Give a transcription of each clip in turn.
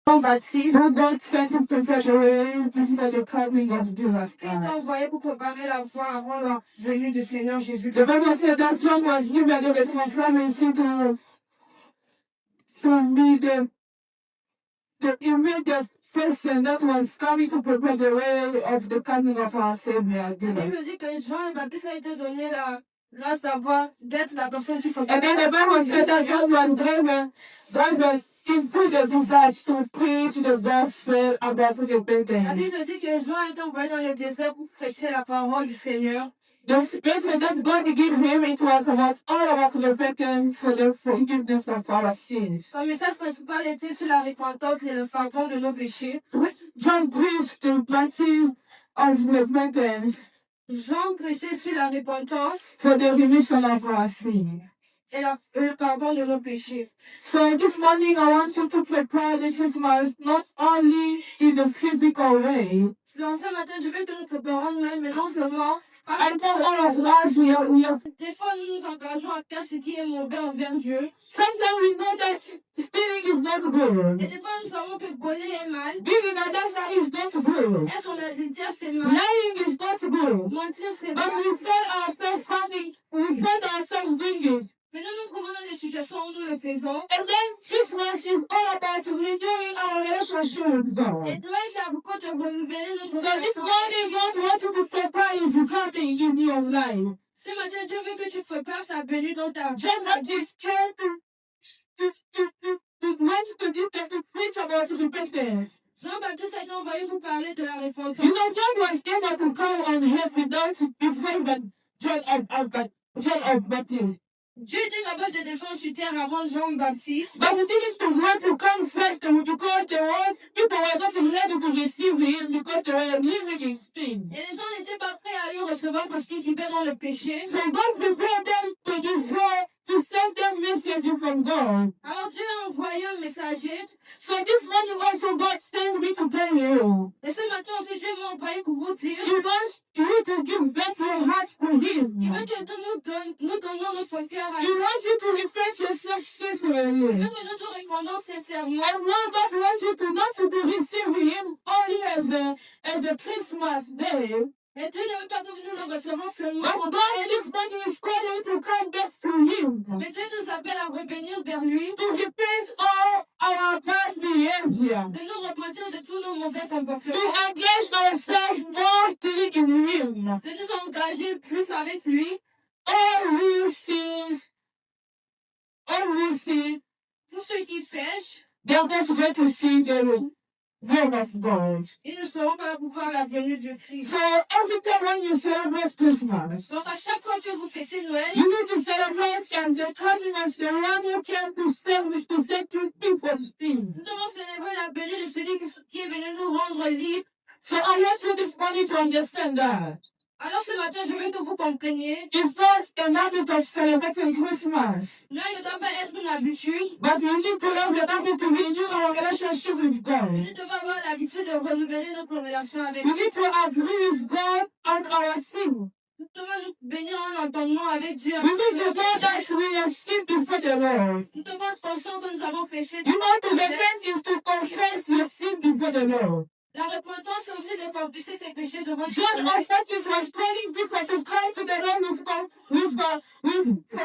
Baptiste, Who God sent him to prepare the coming of Jesus il est Christ. envoyé pour préparer la voie avant la venue du Seigneur Jésus. The Bible said that John was given the responsibility to be the immediate person that was coming to prepare the way of the coming of our Savior. La Bible dit que Jean le Baptiste a été donné la grâce d'avoir, d'être la personne qui And then the prépare. Bible said that John was driven into the desert to preach the gospel about La repentance. Bible dit que Jean a été envoyé dans le désert pour prêcher la parole du Seigneur. The message that God gave him, it was all about repentance for the forgiveness of our sins. Son message principal était sur la repentance et le pardon de nos péchés. John preached the message of repentance Jean prêchait sur la repentance for the remission of our sins. et le pardon de nos péchés. So this morning I want you to prepare the Christmas not only in the physical way. Donc ce matin, je veux que nous préparions Noël, mais non seulement parce I que know all of us, we are des fois nous nous engageons à faire ce qui est mauvais envers Dieu. sometimes we know that stealing is not good. Et des fois nous savons que voler est mal, Being an adulterer is not good. être en adultère c'est mal, Lying is not good. mentir c'est But mal. we find ourselves doing it. Mais nous nous trouvons dans des situations où nous le faisons. And then Christmas is all about renewing our relationship with God. Et Noël c'est à propos de renouveler notre So this relation. morning, God wants you to prepare His coming in your life. Ce matin, Dieu veut que tu prépares sa venue dans ta vie. Just as He's trying to preach about repentance. Jean-Baptiste a été envoyé pour parler de la repentance. You know, John was able to come on earth without before John and Baptist. Dieu était capable de descendre sur terre avant Jean-Baptiste. But he didn't want to come first because people were not ready to receive him because they were living in sin. Et les gens n'étaient pas prêts à le recevoir parce qu'ils vivaient dans le péché. So God prepared them to send them messages from God. Alors Dieu a envoyé un messager. So this morning also God sent me to tell you. Et ce matin aussi, Dieu m'a envoyé pour vous dire. He wants you to give back your heart to Him. Il veut que nous donnons notre cœur à He lui. wants you to repent yourself Il sincerely. veut que nous te répondons sincèrement. And now God wants you to not to receive Him only as a Christmas day. Et Dieu ne veut pas que nous le recevons seulement But pour God this morning is calling you to come back to Him. mais Dieu nous appelle à revenir vers lui, To repent all our bad behavior. de nous repentir de tous nos mauvais To comportements, engage ourselves more in Him. de nous engager plus avec lui. Every sin, Tous ceux qui pêchent, they're not going to see the word of God. ils ne seront pas là pour voir la venue du Christ. So every time when you celebrate Christmas, Donc à chaque fois que vous fêtez Noël, you need to celebrate and the coming of the one who came to set you free from sin. nous devons célébrer la venue de celui qui est venu nous rendre libres. So I want you this morning to understand that Alors ce matin, je veux que vous compreniez, it's not an habit of celebrating Christmas, Noël ne doit pas être une habitude. but we need to have the habit to renew our relationship with God. Nous devons avoir l'habitude de renouveler notre relation avec We lui. need to agree with God on our sin. Nous devons nous bénir en entendement avec Dieu. We need to know that we have sinned before the Lord. Nous devons être conscients que nous avons péché. You know, to repent is to confess your sin before the Lord. La repentance, c'est aussi de confesser ses péchés devant Dieu. John the Baptist was telling people to come to the Lord to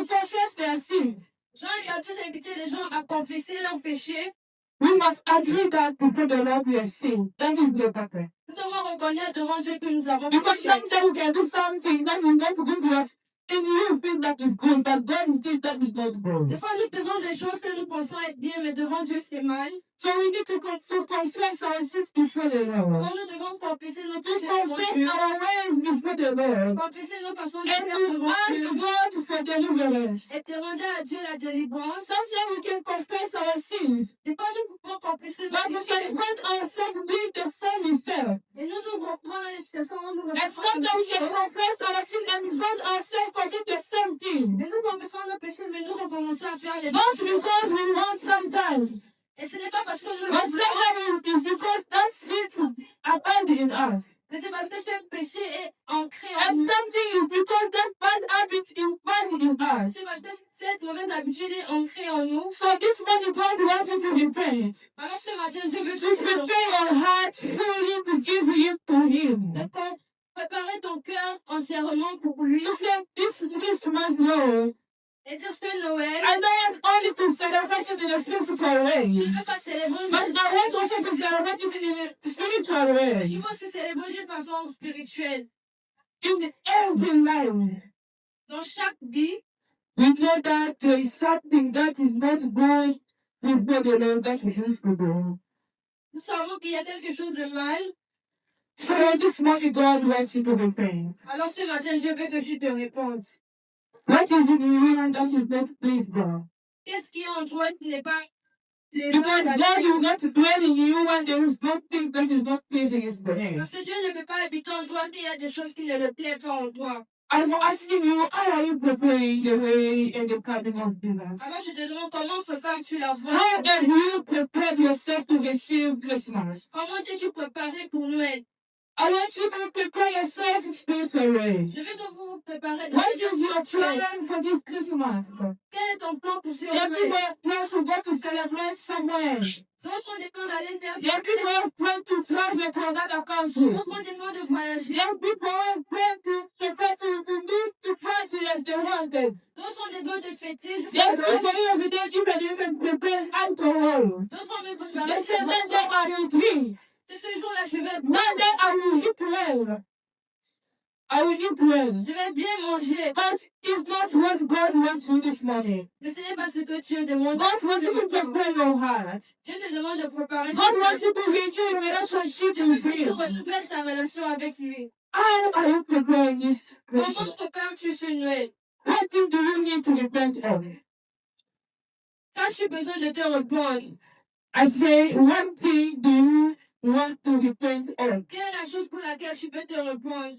confess their sins. Jean et Baptiste invitaient les gens à confesser leurs péchés. We must agree that before the Lord we have sinned. That is the purpose. Nous devons reconnaître devant Dieu que nous avons Because péché. sometimes we can do something that is not good to us. And you think that is good, but God thinks that is not good. Des fois, nous faisons des choses que nous pensons être bien, mais devant Dieu, c'est mal. So we need to confess our sins before the Lord. Donc, nous devons confesser nos To péchés devant confess Dieu. our ways before the Lord. Confesser nos façons de And faire to devant ask Dieu. God for deliverance. Et demander à Dieu la délivrance. Sometimes we can confess our sins, Des fois, nous pouvons confesser nos but we péchés. can find ourselves doing the same mistake. Et nous nous retrouvons dans les situations où nous And reconnaissons sometimes nos we can péchés. confess our sins and find ourselves committing the same thing. Et nous confessons nos péchés, mais nous recommençons à faire les Not mêmes choses. because we want sometimes, Et ce n'est pas parce que nous le But voulons, sometimes it's because that sin abandoned in us. mais c'est parce que ce péché est ancré en And nous. something is because that bad habit is embedded in us. C'est parce que cette mauvaise habitude est ancrée en nous. So this morning God wants you to repent. Alors ce matin, je veux To te prepare your heart fully to give it to Him. préparer ton cœur entièrement pour lui. To say this Christmas, Lord, Et dire ce Noël, I don't want only to celebrate it in a physical way, je ne veux pas célébrer, but I want also to celebrate it in a spiritual way. je veux aussi célébrer d'une façon spirituelle. In every life, Dans chaque vie, we know that there is something that is not good with the Lord that we have to do. nous savons qu'il y a quelque chose de mal. So this morning, God wants you to repent. Alors ce matin, je veux que tu te répondes. What is in you that is not please God? Qu'est-ce qui est en toi qui n'est pas Because plaisant? God will not dwell in you when there is nothing that is not pleasing His name. Parce que Dieu ne peut pas habiter en toi qu'il y a des choses qui ne le plaisent pas en toi. I'm asking you, how are you preparing the way and the coming of Jesus? Alors je te demande comment prépares-tu la voie? How have you prepared yourself to receive Christmas? Comment t'es-tu préparé pour Noël? I want you to prepare yourself in spiritual ways. Je veux que vous vous préparez de What is manière your spirituelle. plan for this Christmas? Quel est ton plan pour ce Young people Noël? have plans to go to celebrate somewhere. D'autres ont des plans d'aller vers Young people Dieu. have plans to travel to another country. D'autres ont des plans de voyager. Young people have plans to prepare to move to country as they wanted. D'autres ont des plans de fêter jusqu'à Young Noël. people have been even prepare alcohol. D'autres ont même préparé They des say, one day boissons. I will drink. Et ce jour-là, je vais One boire. day I will eat well. I will eat well. Je vais bien manger. But it's not what God wants you this morning. Mais ce n'est pas ce que Dieu demande. God wants you to prepare your heart. Dieu te demande de préparer. God wants you to renew your relationship Dieu veut with que tu Him. renouvelles ta relation avec lui. How are you preparing this Comment Christmas? prépares-tu ce Noël? What thing do you need to repent of? As-tu besoin de te répondre? I say, one thing do you want to repent of? Quelle est la chose pour laquelle tu peux te répondre?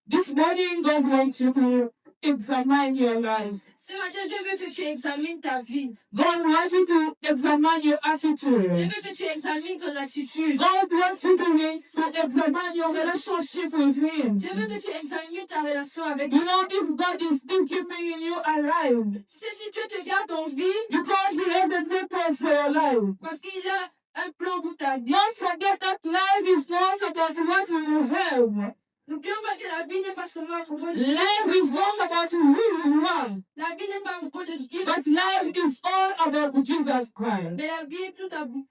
This morning, God wants you to examine your life. Ce matin, Dieu veut que tu examines ta vie. God wants you to examine your Dieu attitude. veut que tu examines ton attitude. God wants you to examine your relationship with Him. Dieu veut que tu examines ta relation avec You lui. know, if God is still keeping you alive, Tu sais, si Dieu te garde en vie, because He has a purpose for your life. parce qu'il a un plan pour ta vie. Don't forget that life is not about what you have. N'oublions pas que la vie n'est pas seulement à propos de Life is not about who you are, La vie n'est pas à propos de qui, but life is all about Jesus Christ. mais la vie est tout à bout.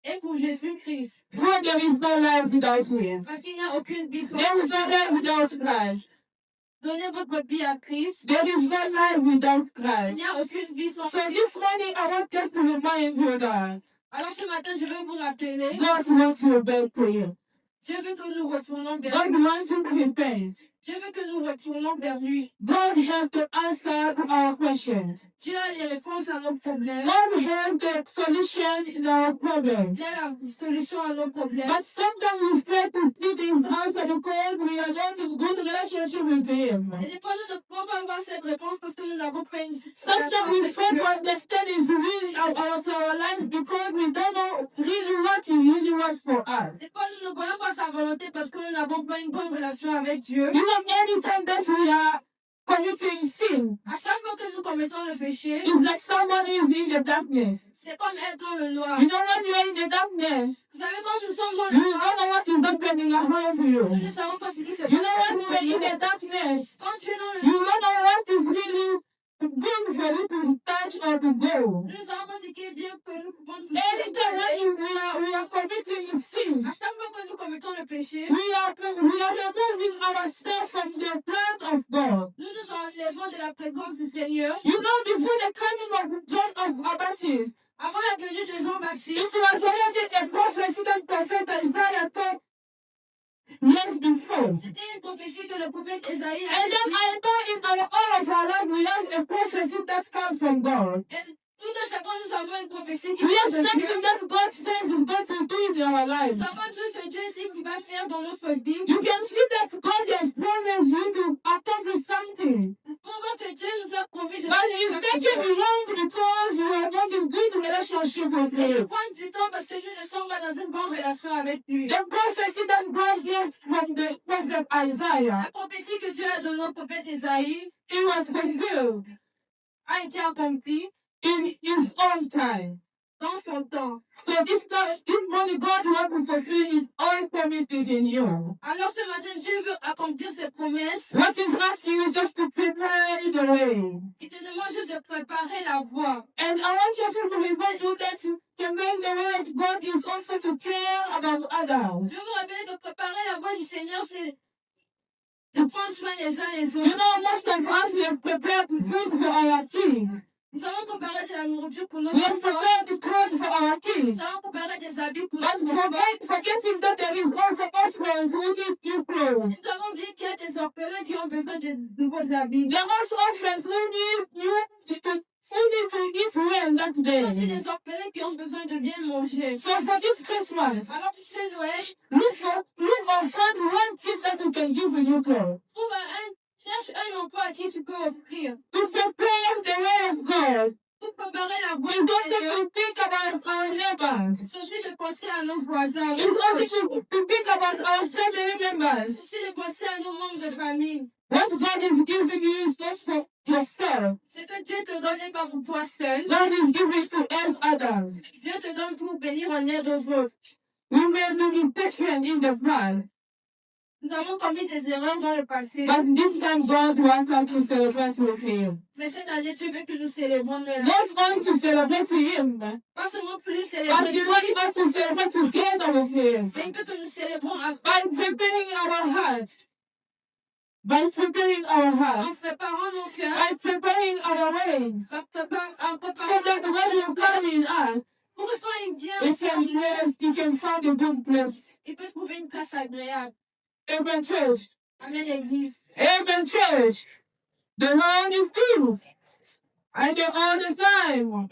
Et pour Jésus-Christ. For there is no life without Him. Parce qu'il n'y a aucune vie sans There is no life without Christ. Donnez votre vie à Christ. There is no life without Il Christ. n'y a aucune vie sans So this morning, I want us to remind you that Alors ce matin, je vais vous rappeler, God wants you back to Him. Dieu veut que nous retournons vers God lui. wants you to repent. Dieu veut que nous retournons vers lui. God has the answer to our questions. Dieu a les réponses à nos problèmes. God has the solution in our problems. Dieu a la solution à nos problèmes. But sometimes we fail to see His answer because we are not in good relationship with Him. Et des fois, nous ne pouvons pas avoir cette réponse parce que nous n'avons pas une relation Sometimes we avec fail Dieu. to understand His will about our life because we don't know really what He really wants for us. Des fois, nous ne voyons pas sa volonté parce que nous n'avons pas une bonne relation avec Dieu. You know, anytime that we are committing sin, À chaque fois que nous commettons le péché, it's like someone is in the darkness. c'est comme être dans le noir. You know, when you are in the darkness, Vous savez, quand nous sommes dans you le don't noir, know what is happening around you. nous ne savons pas ce qui se You know, when passe. you are in the darkness, Quand tu es dans le you noir, don't know what is really good for you to touch or to go. nous ne savons pas ce qui est bien pour nous pour nous Anytime toucher. when we are committing sin, À chaque fois que nous commettons le péché, we are removing ourselves from the plan of God. nous nous enlèvons de la présence du Seigneur. You know, before the coming of John of the Baptist, Avant la venue de it Jean-Baptiste, was already a prophecy that prophet Isaiah told years before. c'était une prophétie que le prophète Esaïe And a then dit. I thought in all of our life we have a prophecy that comes from God. Et tout à chacun, nous avons une prophétie qui We vient have de Dieu. something that God says is going to do in our Nous lives. avons un truc que Dieu dit qu'il va faire dans notre vie. You can see that God has promised you to accomplish something. Pour voir que Dieu nous a promis de But He's faire taking quelque chose. long because you are not in good relationship with Et il him. prend du temps parce que nous ne sommes pas dans une bonne relation avec lui. The prophecy that God gave from the prophet Isaiah, La prophétie que Dieu a donnée au prophète Isaïe it was fulfilled a été accomplie in his own time. dans son temps. So this morning, God wants to fulfill his own promises in you. Alors ce matin, Dieu veut accomplir ses promesses. What is asking you just to prepare the way. Il te demande juste de préparer la voie. And I want you to remind you that to make the way of God is also to care about others. Je veux vous rappeler que préparer la voie du Seigneur, c'est de prendre soin les uns les You autres. know, most of us, we have prepared food for our kids. Nous avons préparé de la nourriture pour nos We have enfants. prepared the clothes for our kids. Nous avons préparé des habits pour But nos enfants. forgetting that there is also orphans who need new clothes. Nous avons oublié qu'il y a des orphelins qui ont besoin de nouveaux habits. There are also orphans who need to eat well that Il y a aussi day. des orphelins qui ont besoin de bien manger. So for this Christmas, Alors que ce Noël, look or find one kid that you can give a new clothes. cherche un emploi à qui tu peux offrir. To prepare the way of God. Pour préparer la voie We du don't Seigneur, have to think about our neighbors. c'est aussi de penser à nos voisins. It's also to think about our family members. C'est aussi de penser à nos membres de famille. What God is giving you is just for yourself. Ce que Dieu te donne n'est pas pour toi seul. God is giving to help others. Dieu te donne pour bénir en aide aux autres. We may be impatient in the past, Nous avons commis des erreurs dans le passé. but this time God wants us to celebrate with Him. Mais cette année, Dieu veut que nous célébrons Noël. Not only to celebrate with Him, but Pas seulement plus He célébrer lui, wants us to celebrate together with Him. mais que nous célébrons By preparing our hearts. By preparing our en hearts. préparant nos cœurs, By preparing our ways. en So préparant that when you come in us, pour que quand il vient you aussi, can rest, you can find a good place. il peut se trouver une place agréable. Amen, church. Amen, l'église. Amen, church. The Lord is good. And all the time.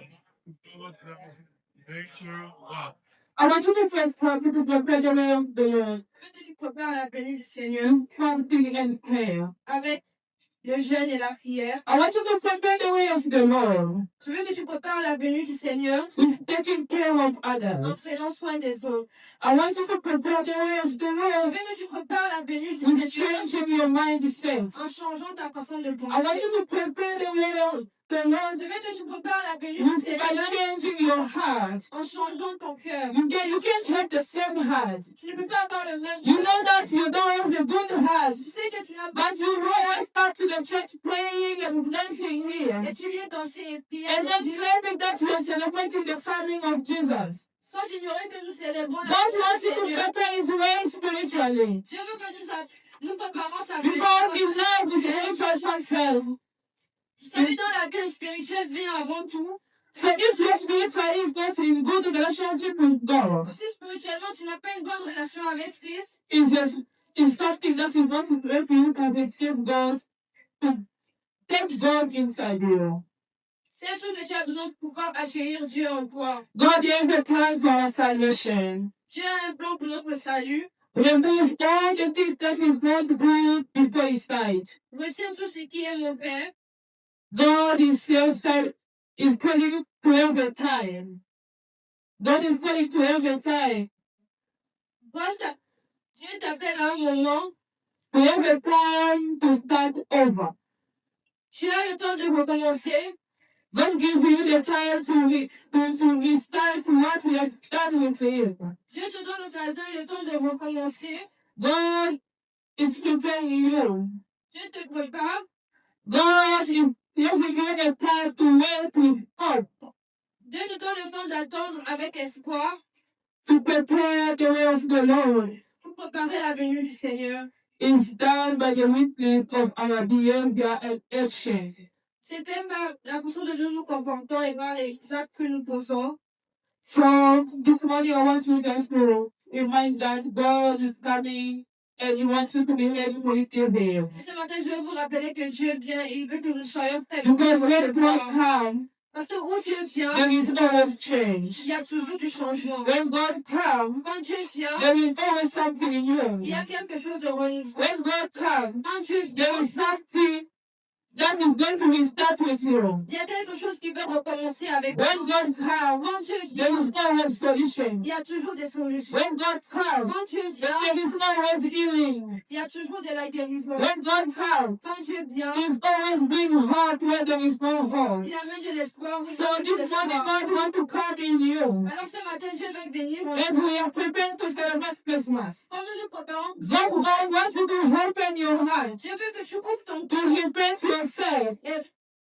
I want you to first come to prepare the way of the Lord. Que tu prépares la venue du Seigneur Fasting and prayer. avec le jeûne et la prière. I want you to prepare the way of the Lord. Je veux que tu prépares la venue du Seigneur With taking care of en others. prenant soin des autres. I want you to prepare the way of the Je Lord. veux que tu prépares la venue du With Seigneur changing your mindset. en changeant ta façon de I want penser. you to prepare the way of the Lord. Je veux que tu prépares la venue du By Seigneur changing your heart. en changeant ton cœur. You can't have the same heart. Tu ne peux pas avoir le même You cœur. know that you don't have the good heart. Tu sais que tu n'as pas But you always start to the church praying and dancing here. et tu viens danser et prier And then Dieu claiming that you are celebrating the coming of Jesus. sans ignorer que nous célébrons la God venue wants du you to Seigneur. prepare His way spiritually. Dieu veut que nous préparons sa venue. Because He loves the spiritual part first. Vous savez, dans la vie, le spirituel vient avant tout. So if your spiritual is not in good relationship with God, Si spirituellement, tu n'as pas une bonne relation avec Christ, it's something that is not to help you to receive God. Take God inside you. c'est un truc que tu as besoin de pouvoir accueillir Dieu en toi. God has a plan for our salvation. Dieu a un plan pour notre salut. Remove all the things that is not good before His sight. Retire tout ce qui est mauvais. God is calling to every time. God is calling to every time. Dieu t'appelle à un moment. To every time to start over. Tu as le temps de recommencer. God give you the time to restart what you have done with Him. Dieu te donne l'occasion et le temps de recommencer. God is preparing you. Dieu te prépare. God is giving you the time to wait with hope. Dieu te donne le temps d'attendre avec espoir To prepare the way of the Lord. pour préparer la venue du Seigneur. Is done by the witness of our behavior and actions. C'est même par la façon de nous nous comportons et par les actes que nous posons. So this morning I want you guys to remind that God is coming and He wants you to be ready for His day. Ce matin, je veux vous rappeler que Dieu vient et il veut que nous soyons prêts pour Because when recevoir. God comes, Parce que où Dieu vient, there is always change. il y a toujours du changement. When God comes, Quand Dieu vient, there is always something il y new. a quelque chose de renouveau. When God comes, Quand Dieu there vient, is something that is going to restart with you. Il y a quelque chose qui va recommencer avec toi. When God comes, Quand Dieu there vient, is always solution. il y a toujours des solutions. When God comes, Quand Dieu vient, there is always healing. il y a toujours de la guérison. When God comes, Quand Dieu vient, He's always bring hope where there is no hope. il amène de l'espoir. où il y So a plus this morning, d'espoir. God wants to come in you. Alors ce matin, Dieu veut bénir mon As we are preparing to celebrate Christmas, Quand nous nous préparons, God wants you to open your heart, Dieu veut que tu ouvres ton to cœur repent yourself, et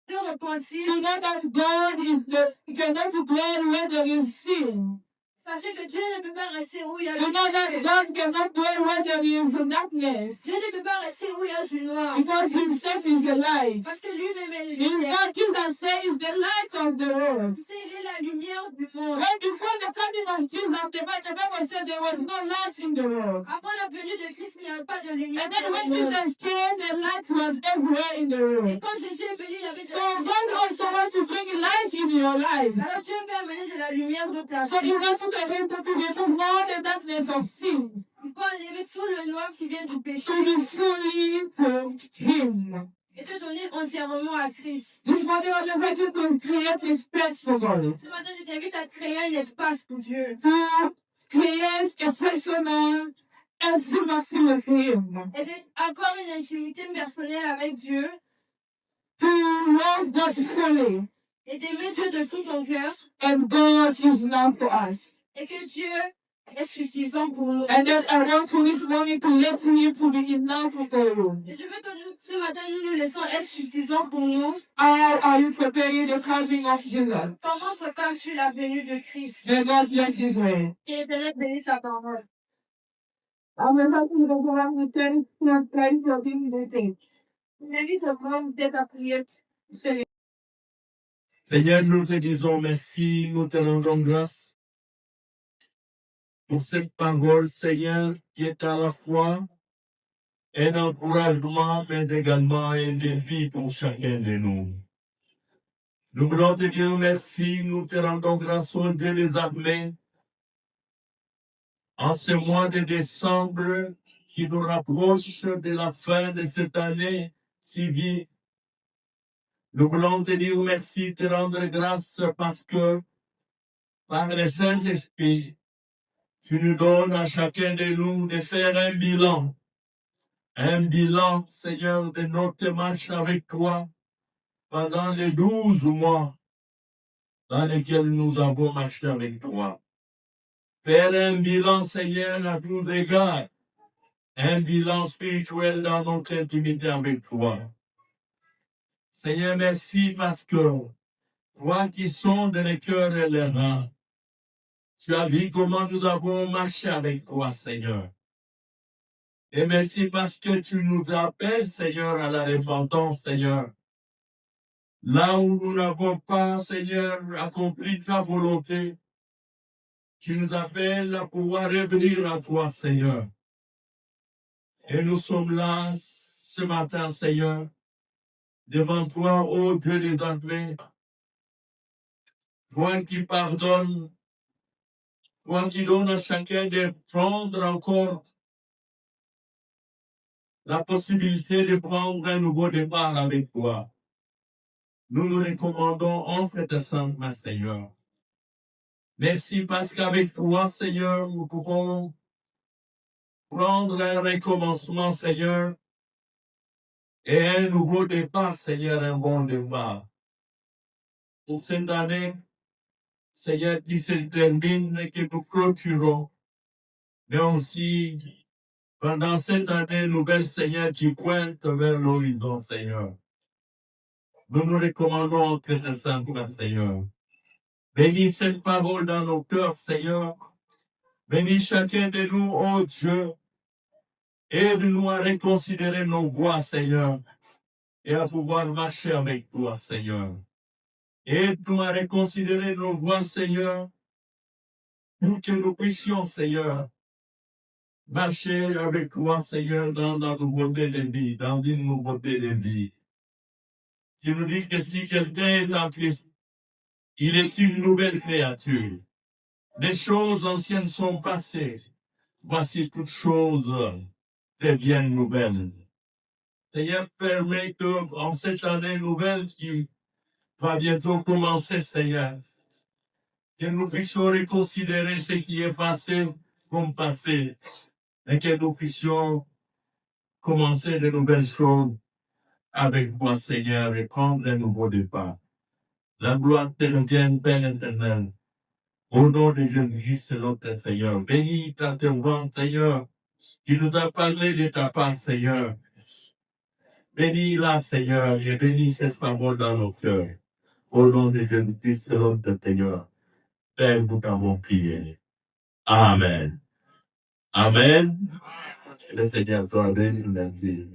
te repentir. to know that God is He cannot dwell where there is sin. Sachez que Dieu ne peut pas rester où il y a To le know that péché. God cannot dwell where there is darkness. Dieu ne peut pas rester où il y a du noir. Because Himself is the light. Parce que lui-même est He's lumière. God, Jesus says, is the light of the world. Tu sais, il est la lumière du monde. When before the coming of Jesus, the Bible said there was no light in the world. Avant la venue de Christ, il n'y avait pas de lumière And then dans when le monde. Jesus came, the light was everywhere in the Et world. quand Jésus est venu, il y avait de So la God lumière. also wants to bring light in your life. Alors Dieu peut amener de la lumière dans ta So vie. He wants you to be able to remove all the darkness of sin, Il faut enlever tout le noir qui vient du péché to be fully to Him. et te donner entièrement à Christ. This morning, I invite you to create a space for God. Ce matin, je t'invite à créer un espace pour Dieu. To create a personal intimacy with Him. Et d'avoir une intimité personnelle avec Dieu To love God fully. et d'aimer Dieu de tout ton cœur And God is enough for us. et que Dieu est suffisant pour nous. And then I want you this morning to let Him to be enough for you. Et je veux que nous, ce matin, nous nous laissons être suffisants pour nous. How are you preparing the coming of Jesus? Comment prépares-tu la venue de Christ? May God bless His way. Que l'Éternel bénisse sa parole. I'm not going to go around with 10 times of being Je m'invite à prendre peut-être à prier. Seigneur, nous te disons merci, nous te rendons grâce pour cette parole, Seigneur, qui est à la fois un encouragement, mais également un défi pour chacun de nous. Nous voulons te dire merci, nous te rendons grâce au Dieu des armées. En ce mois de décembre, qui nous rapproche de la fin de cette année civile, nous voulons te dire merci, te rendre grâce parce que par le Saint-Esprit, tu nous donnes à chacun de nous de faire un bilan, Seigneur, de notre marche avec toi pendant les 12 mois dans lesquels nous avons marché avec toi. Faire un bilan, Seigneur, à tous égards, un bilan spirituel dans notre intimité avec toi. Seigneur, merci parce que toi qui sondes les cœurs et les reins, tu as vu comment nous avons marché avec toi, Seigneur. Et merci parce que tu nous appelles, Seigneur, à la repentance, Seigneur. Là où nous n'avons pas, Seigneur, accompli ta volonté, tu nous appelles à pouvoir revenir à toi, Seigneur. Et nous sommes là ce matin, Seigneur, devant toi, ô Dieu des armées, toi qui pardonnes, toi qui donnes à chacun de prendre encore la possibilité de prendre un nouveau départ avec toi. Nous nous recommandons en fait sainte, ma Seigneur. Merci parce qu'avec toi, Seigneur, nous pouvons prendre un recommencement, Seigneur, et un nouveau départ, Seigneur, un bon départ. Pour cette année, Seigneur, qui se termine et que nous clôturons, mais aussi pendant cette année nouvelle, Seigneur, qui pointe vers l'horizon, Seigneur. Nous nous recommandons en Christ Saint, Seigneur. Bénis cette parole dans nos cœurs, Seigneur. Bénis chacun de nous, oh Dieu. Aide-nous à reconsidérer nos voies, Seigneur, et à pouvoir marcher avec toi, Seigneur. Aide-nous à reconsidérer nos voies, Seigneur, pour que nous puissions, Seigneur, marcher avec toi, Seigneur, dans la nouveauté de vie, dans une nouveauté de vie. Tu nous dis que si quelqu'un est en Christ, il est une nouvelle créature. Les choses anciennes sont passées. Voici toutes choses deviennent nouvelles. Seigneur, permet que, en cette année nouvelle qui va bientôt commencer, Seigneur, que nous puissions reconsidérer ce qui est passé comme passé et que nous puissions commencer de nouvelles choses avec toi, Seigneur, et prendre un nouveau départ. La gloire te revient, Père éternel. Au nom de Jésus-Christ, notre Seigneur. Bénis ta servante, Seigneur, qui nous a parlé de ta part, Seigneur. Bénis-la, Seigneur, et bénis cette parole dans nos cœurs. Au nom de Jésus-Christ, notre Seigneur. Père, nous t'avons prié. Amen. Amen. Le Seigneur soit béni, merci.